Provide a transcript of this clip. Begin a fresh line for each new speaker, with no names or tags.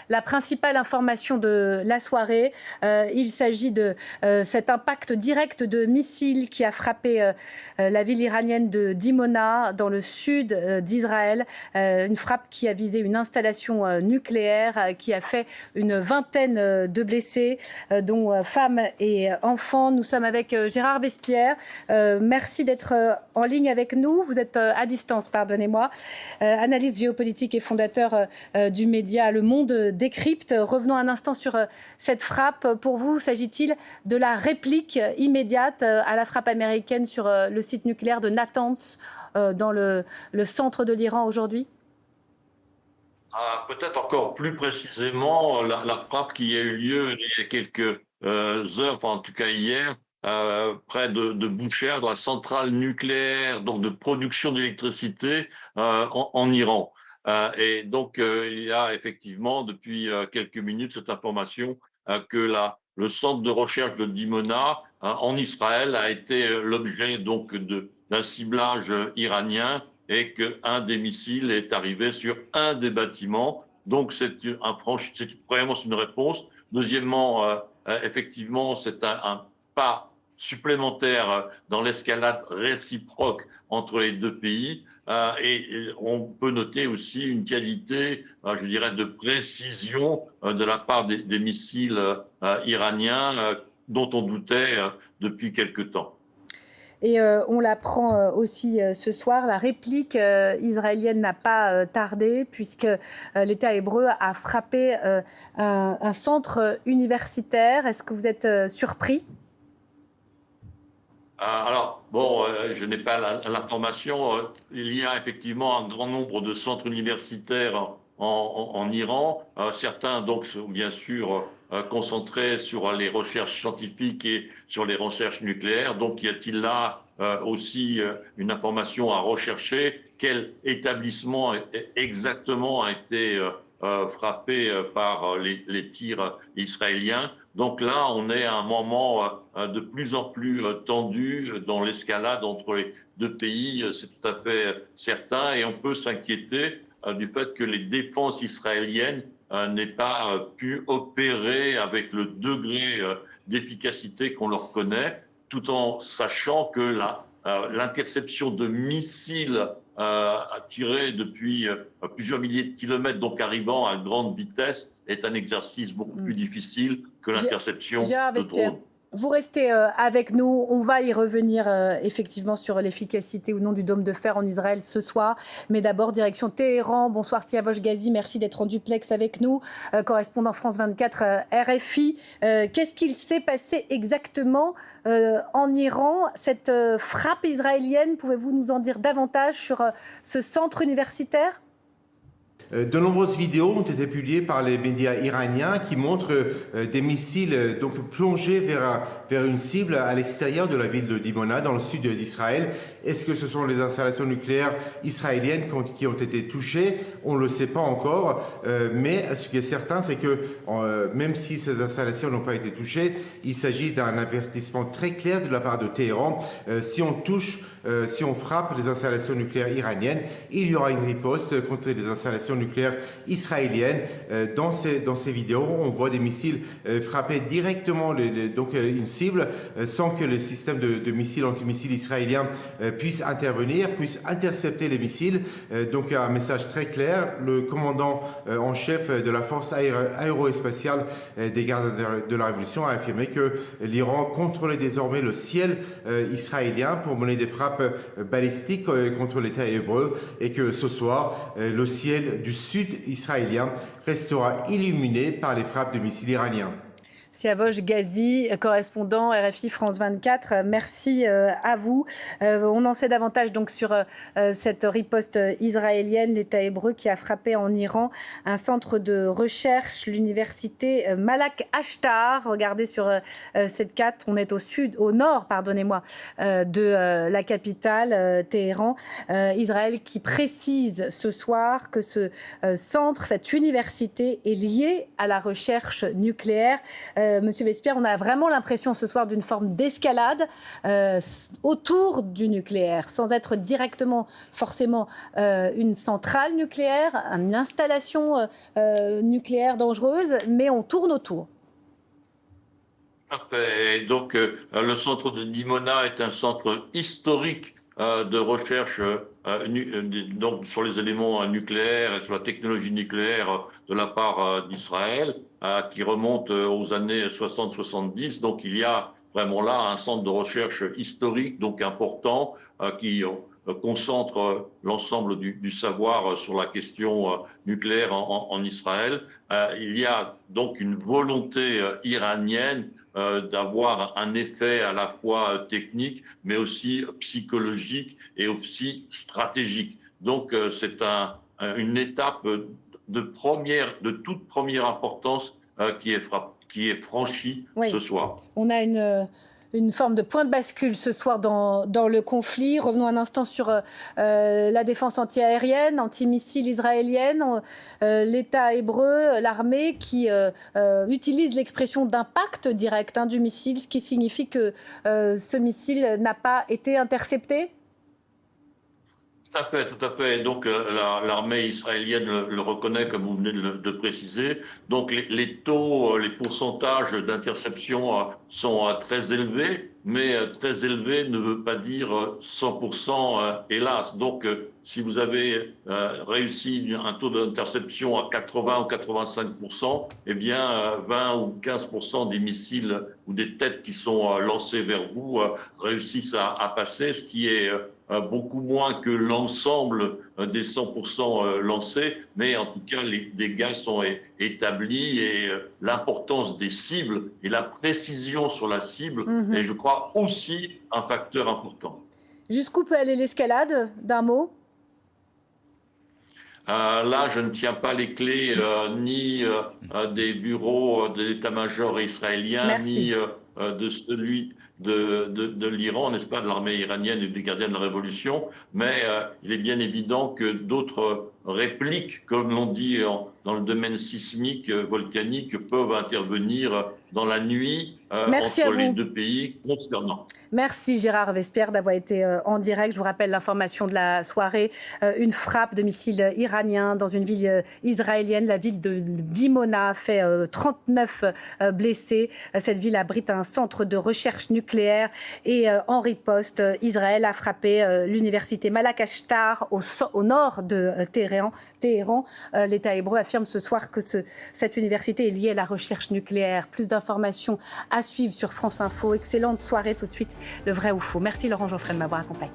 La principale information de la soirée, il s'agit de cet impact direct de missiles qui a frappé la ville iranienne de Dimona, dans le sud d'Israël. Une frappe qui a visé une installation nucléaire, qui a fait une vingtaine de blessés, dont femmes et enfants. Nous sommes avec Gérard Vespierre. Merci d'être en ligne avec nous. Vous êtes à distance, pardonnez-moi. Analyste géopolitique et fondateur du média Le Monde décrypte. Revenons un instant sur cette frappe. Pour vous, s'agit-il de la réplique immédiate à la frappe américaine sur le site nucléaire de Natanz, dans le centre de l'Iran aujourd'hui ?
Peut-être encore plus précisément, la frappe qui a eu lieu il y a quelques heures, enfin, en tout cas hier, près de Bushehr, dans la centrale nucléaire donc de production d'électricité en Iran. Et donc, il y a effectivement, depuis quelques minutes, cette information que le centre de recherche de Dimona, en Israël, a été l'objet donc d'un ciblage iranien et qu'un des missiles est arrivé sur un des bâtiments. Donc, premièrement, c'est une réponse. Deuxièmement, effectivement, c'est un pas supplémentaire dans l'escalade réciproque entre les deux pays. Et on peut noter aussi une qualité, je dirais, de précision de la part des missiles iraniens dont on doutait depuis quelque temps.
Et on l'apprend aussi ce soir, la réplique israélienne n'a pas tardé, puisque l'État hébreu a frappé un centre universitaire. Est-ce que vous êtes surpris ?
Alors, bon, je n'ai pas l'information. Il y a effectivement un grand nombre de centres universitaires en Iran. Certains, donc, sont bien sûr concentrés sur les recherches scientifiques et sur les recherches nucléaires. Donc, y a-t-il là aussi une information à rechercher? Quel établissement exactement a été frappé par les tirs israéliens? Donc là, on est à un moment de plus en plus tendu dans l'escalade entre les deux pays, c'est tout à fait certain, et on peut s'inquiéter du fait que les défenses israéliennes n'aient pas pu opérer avec le degré d'efficacité qu'on leur connaît, tout en sachant que l'interception de missiles tirés depuis plusieurs milliers de kilomètres, donc arrivant à grande vitesse, est un exercice beaucoup plus difficile que l'interception de drones.
Vous restez avec nous. On va y revenir effectivement sur l'efficacité ou non du dôme de fer en Israël ce soir. Mais d'abord, direction Téhéran. Bonsoir Siavosh Ghazi, merci d'être en duplex avec nous. Correspondant France 24 RFI. Qu'est-ce qu'il s'est passé exactement en Iran, cette frappe israélienne? Pouvez-vous nous en dire davantage sur ce centre universitaire ?
De nombreuses vidéos ont été publiées par les médias iraniens qui montrent des missiles donc plongés vers une cible à l'extérieur de la ville de Dimona, dans le sud d'Israël. Est-ce que ce sont les installations nucléaires israéliennes qui ont été touchées? On ne le sait pas encore, mais ce qui est certain, c'est que même si ces installations n'ont pas été touchées, il s'agit d'un avertissement très clair de la part de Téhéran. Si on frappe les installations nucléaires iraniennes, il y aura une riposte contre les installations nucléaires israéliennes. Dans ces vidéos, on voit des missiles frapper directement donc une cible sans que les systèmes de missiles anti-missiles israéliens puissent intervenir, puissent intercepter les missiles. Donc un message très clair. Le commandant en chef de la force aérospatiale des gardes de la Révolution a affirmé que l'Iran contrôlait désormais le ciel israélien pour mener des frappes balistiques contre l'État hébreu et que ce soir, le ciel du sud israélien restera illuminé par les frappes de missiles iraniens.
Siavosh Ghazi, correspondant RFI France 24, merci à vous. On en sait davantage donc sur cette riposte israélienne, l'État hébreu qui a frappé en Iran un centre de recherche, l'université Malak Ashtar. Regardez sur cette carte, on est au nord, de la capitale, Téhéran. Israël qui précise ce soir que ce centre, cette université est liée à la recherche nucléaire. Monsieur Vespierre, on a vraiment l'impression ce soir d'une forme d'escalade autour du nucléaire, sans être directement forcément une centrale nucléaire, une installation nucléaire dangereuse, mais on tourne autour.
Parfait. Et donc, le centre de Dimona est un centre historique de recherche donc sur les éléments nucléaires et sur la technologie nucléaire de la part d'Israël, qui remonte aux années 60-70. Donc, il y a vraiment là un centre de recherche historique, donc important, qui concentre l'ensemble du savoir sur la question nucléaire en Israël. Il y a donc une volonté iranienne d'avoir un effet à la fois technique, mais aussi psychologique et aussi stratégique. Donc, c'est une étape de toute première importance qui est franchie ce soir.
On a une forme de point de bascule ce soir dans le conflit. Revenons un instant sur la défense antiaérienne, antimissile israélienne, l'État hébreu, l'armée qui utilise l'expression d'impact direct du missile, ce qui signifie que ce missile n'a pas été intercepté.
Tout à fait. Donc, l'armée israélienne le reconnaît, comme vous venez de préciser. Donc, les taux, les pourcentages d'interception sont très élevés, mais très élevé ne veut pas dire 100%, hélas. Donc, si vous avez réussi un taux d'interception à 80 ou 85%, eh bien, 20 ou 15% des missiles ou des têtes qui sont lancées vers vous réussissent à passer, ce qui est beaucoup moins que l'ensemble des 100% lancés, mais en tout cas, les dégâts sont établis et l'importance des cibles et la précision sur la cible est, je crois, aussi un facteur important.
Jusqu'où peut aller l'escalade, d'un mot ?
Là, je ne tiens pas les clés ni des bureaux de l'état-major israélien, ni de celui de l'Iran, n'est-ce pas, de l'armée iranienne et des gardiens de la révolution, mais il est bien évident que d'autres répliques, comme l'on dit dans le domaine sismique, volcanique, peuvent intervenir dans la nuit entre les deux pays concernant.
Merci Gérard Vespierre d'avoir été en direct. Je vous rappelle l'information de la soirée. Une frappe de missile iranien dans une ville israélienne, la ville de Dimona, fait 39 blessés. Cette ville abrite un centre de recherche nucléaire et en riposte, Israël a frappé l'université Malak Ashtar au nord de Téhéran. L'État hébreu affirme ce soir que cette université est liée à la recherche nucléaire. Plus d'informations à suivre sur France Info. Excellente soirée tout de suite, le vrai ou faux. Merci Laurent Geoffrey de m'avoir accompagné.